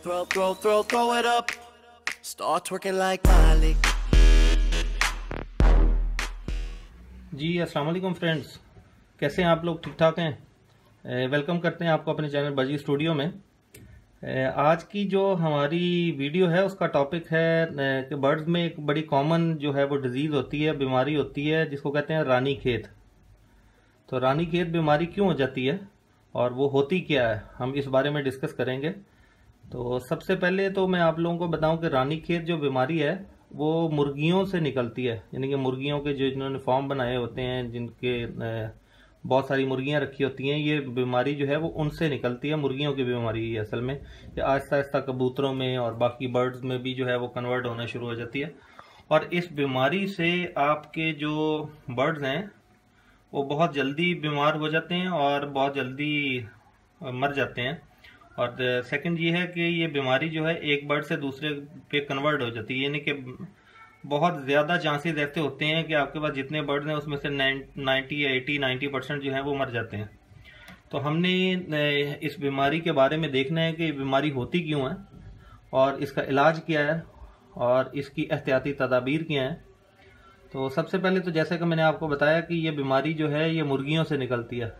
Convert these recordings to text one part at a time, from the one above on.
throw it up. Start twerking like Miley. जी अस्सलाम वालेकुम friends, कैसे हैं आप लोग? ठीक ठाक हैं? वेलकम करते हैं आपको अपने चैनल बजी स्टूडियो में। आज की जो हमारी वीडियो है उसका टॉपिक है कि बर्ड्स में एक बड़ी कॉमन जो है वो डिजीज़ होती है, बीमारी होती है जिसको कहते हैं रानीखेत। तो रानीखेत बीमारी क्यों हो जाती है और वो होती क्या है, हम इस बारे में डिस्कस करेंगे। तो सबसे पहले तो मैं आप लोगों को बताऊं कि रानीखेत जो बीमारी है वो मुर्गियों से निकलती है, यानी कि मुर्गियों के जो जिन्होंने फॉर्म बनाए होते हैं, जिनके बहुत सारी मुर्गियां रखी होती हैं, ये बीमारी जो है वो उनसे निकलती है। मुर्गियों की बीमारी है असल में, ये आहिस्ता आहिस्ता कबूतरों में और बाकी बर्ड्स में भी जो है वो कन्वर्ट होना शुरू हो जाती है। और इस बीमारी से आपके जो बर्ड्स हैं वो बहुत जल्दी बीमार हो जाते हैं और बहुत जल्दी मर जाते हैं। और सेकंड ये है कि ये बीमारी जो है एक बर्ड से दूसरे पे कन्वर्ट हो जाती है, यानी कि बहुत ज़्यादा चांसेस ऐसे होते हैं कि आपके पास जितने बर्ड्स हैं उसमें से 90% जो है वो मर जाते हैं। तो हमने इस बीमारी के बारे में देखना है कि ये बीमारी होती क्यों है और इसका इलाज क्या है और इसकी एहतियाती तदाबीर क्या है। तो सबसे पहले तो जैसे कि मैंने आपको बताया कि ये बीमारी जो है ये मुर्गियों से निकलती है।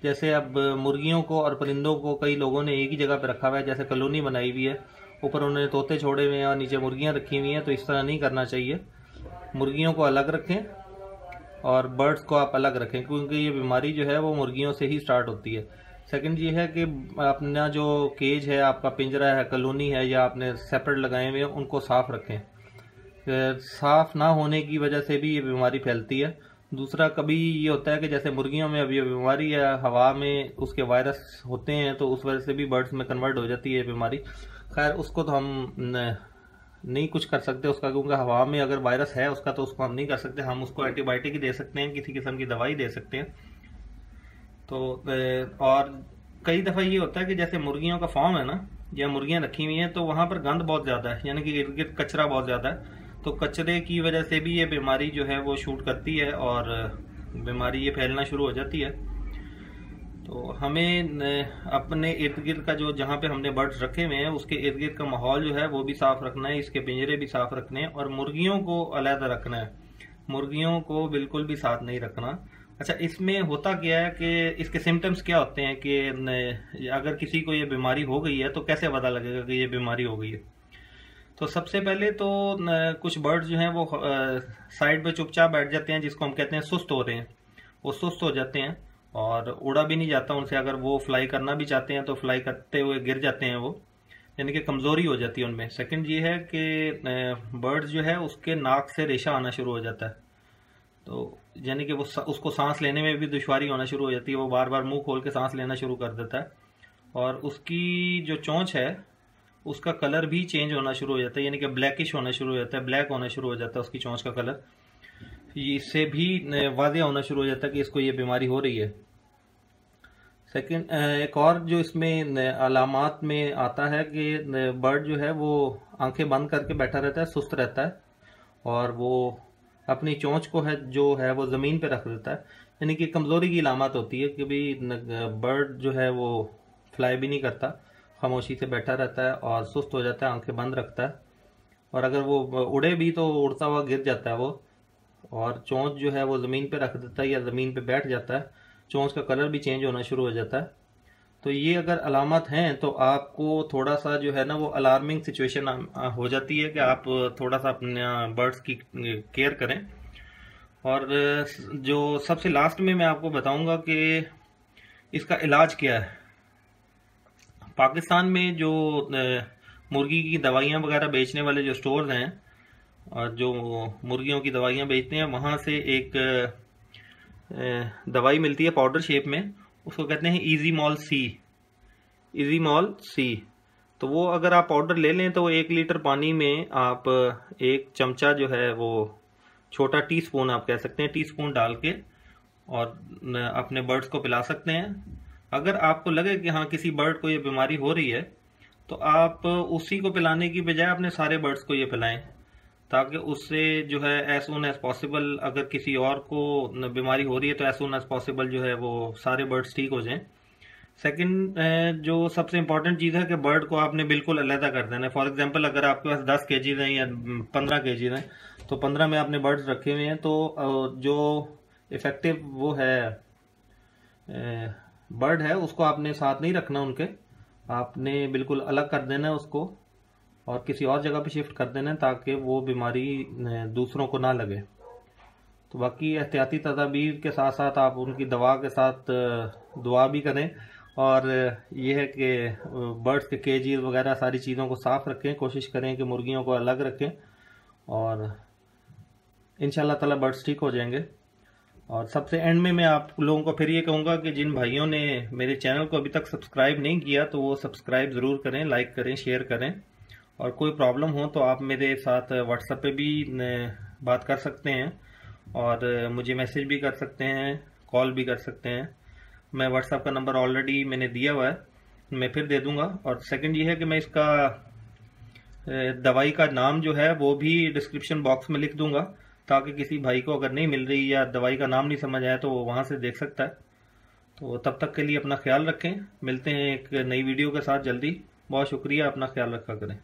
जैसे अब मुर्गियों को और परिंदों को कई लोगों ने एक ही जगह पर रखा हुआ है, जैसे कॉलोनी बनाई हुई है, ऊपर उन्होंने तोते छोड़े हुए हैं और नीचे मुर्गियां रखी हुई हैं। तो इस तरह नहीं करना चाहिए, मुर्गियों को अलग रखें और बर्ड्स को आप अलग रखें, क्योंकि ये बीमारी जो है वो मुर्गियों से ही स्टार्ट होती है। सेकंड ये है कि अपना जो केज है, आपका पिंजरा है, कॉलोनी है या आपने सेपरेट लगाए हुए हैं, उनको साफ रखें। साफ ना होने की वजह से भी ये बीमारी फैलती है। दूसरा, कभी ये होता है कि जैसे मुर्गियों में अब ये बीमारी है, हवा में उसके वायरस होते हैं तो उस वजह से भी बर्ड्स में कन्वर्ट हो जाती है बीमारी। खैर उसको तो हम नहीं कुछ कर सकते उसका, क्योंकि हवा में अगर वायरस है उसका तो उसको हम नहीं कर सकते। हम उसको एंटीबायोटिक ही दे सकते हैं, किसी किस्म की दवाई दे सकते हैं। तो और कई दफ़ा ये होता है कि जैसे मुर्गियों का फार्म है ना, या मुर्गियाँ रखी हुई हैं, तो वहाँ पर गंद बहुत ज़्यादा है, यानी कि इर्द गिर्द कचरा बहुत ज़्यादा है। तो कचरे की वजह से भी ये बीमारी जो है वो शूट करती है और बीमारी ये फैलना शुरू हो जाती है। तो हमें अपने इर्द गिर्द का जो जहाँ पे हमने बर्ड्स रखे हुए हैं उसके इर्द गिर्द का माहौल जो है वो भी साफ रखना है, इसके पिंजरे भी साफ रखने हैं और मुर्गियों को अलग रखना है, मुर्गियों को बिल्कुल भी साथ नहीं रखना। अच्छा, इसमें होता क्या है कि इसके सिम्टम्स क्या होते हैं कि अगर किसी को ये बीमारी हो गई है तो कैसे पता लगेगा कि ये बीमारी हो गई है। तो सबसे पहले तो कुछ बर्ड्स जो हैं वो साइड पे चुपचाप बैठ जाते हैं, जिसको हम कहते हैं सुस्त हो रहे हैं। वो सुस्त हो जाते हैं और उड़ा भी नहीं जाता उनसे, अगर वो फ्लाई करना भी चाहते हैं तो फ्लाई करते हुए गिर जाते हैं वो, यानी कि कमज़ोरी हो जाती है उनमें। सेकंड ये है कि बर्ड्स जो है उसके नाक से रेशा आना शुरू हो जाता है, तो यानी कि वो उसको सांस लेने में भी दुश्वारी होना शुरू हो जाती है, वो बार बार मुंह खोल के सांस लेना शुरू कर देता है। और उसकी जो चोंच है उसका कलर भी चेंज होना शुरू हो जाता है, यानी कि ब्लैकिश होना शुरू हो जाता है, ब्लैक होना शुरू हो जाता है उसकी चोंच का कलर। इससे भी वाज़ेह होना शुरू हो जाता है कि इसको ये बीमारी हो रही है। सेकंड, एक और जो इसमें अलामात में आता है कि बर्ड जो है वो आंखें बंद करके बैठा रहता है, सुस्त रहता है और वो अपनी चोंच को है जो है वो ज़मीन पे रख देता है, यानी कि कमज़ोरी की अलामत होती है कि भाई बर्ड जो है वो फ्लाई भी नहीं करता, खामोशी से बैठा रहता है और सुस्त हो जाता है, आंखें बंद रखता है। और अगर वो उड़े भी तो उड़ता हुआ गिर जाता है वो, और चोंच जो है वो ज़मीन पे रख देता है या ज़मीन पे बैठ जाता है, चोंच का कलर भी चेंज होना शुरू हो जाता है। तो ये अगर अलामत हैं तो आपको थोड़ा सा जो है ना वो अलार्मिंग सिचुएशन हो जाती है कि आप थोड़ा सा अपने बर्ड्स की केयर करें। और जो सबसे लास्ट में मैं आपको बताऊंगा कि इसका इलाज क्या है। पाकिस्तान में जो मुर्गी की दवाइयाँ वगैरह बेचने वाले जो स्टोर्स हैं और जो मुर्गियों की दवाइयाँ बेचते हैं, वहाँ से एक दवाई मिलती है पाउडर शेप में, उसको कहते हैं इजीमॉल सी, इजीमॉल सी। तो वो अगर आप पाउडर ले लें तो 1 लीटर पानी में आप 1 चमचा जो है वो छोटा टीस्पून आप कह सकते हैं, टीस्पून डाल के और अपने बर्ड्स को पिला सकते हैं। अगर आपको लगे कि हाँ किसी बर्ड को ये बीमारी हो रही है तो आप उसी को पिलाने की बजाय अपने सारे बर्ड्स को ये पिलाएं, ताकि उससे जो है एज सुन एज पॉसिबल, अगर किसी और को बीमारी हो रही है तो एज सुन एज पॉसिबल जो है वो सारे बर्ड्स ठीक हो जाएं। सेकंड जो सबसे इम्पोर्टेंट चीज़ है कि बर्ड को आपने बिल्कुल अलहदा कर देना है। फॉर एग्जांपल अगर आपके पास 10 केजीज हैं या 15 केजीज हैं तो 15 में आपने बर्ड्स रखे हुए हैं, तो जो इफेक्टिव वो है बर्ड है उसको आपने साथ नहीं रखना उनके, आपने बिल्कुल अलग कर देना है उसको और किसी और जगह पे शिफ्ट कर देना है ताकि वो बीमारी दूसरों को ना लगे। तो बाकी एहतियाती तदाबीर के साथ साथ आप उनकी दवा के साथ दुआ भी करें, और ये है कि बर्ड्स के केजीज वगैरह सारी चीज़ों को साफ़ रखें, कोशिश करें कि मुर्गियों को अलग रखें और इंशाल्लाह ताला बर्ड्स ठीक हो जाएंगे। और सबसे एंड में मैं आप लोगों को फिर ये कहूँगा कि जिन भाइयों ने मेरे चैनल को अभी तक सब्सक्राइब नहीं किया तो वो सब्सक्राइब ज़रूर करें, लाइक करें, शेयर करें, और कोई प्रॉब्लम हो तो आप मेरे साथ व्हाट्सएप पे भी बात कर सकते हैं और मुझे मैसेज भी कर सकते हैं, कॉल भी कर सकते हैं। मैं व्हाट्सएप का नंबर ऑलरेडी मैंने दिया हुआ है, मैं फिर दे दूंगा। और सेकंड ये है कि मैं इसका दवाई का नाम जो है वो भी डिस्क्रिप्शन बॉक्स में लिख दूंगा ताकि किसी भाई को अगर नहीं मिल रही या दवाई का नाम नहीं समझ आया तो वो वहाँ से देख सकता है। तो तब तक के लिए अपना ख्याल रखें, मिलते हैं एक नई वीडियो के साथ जल्दी। बहुत शुक्रिया, अपना ख्याल रखा करें।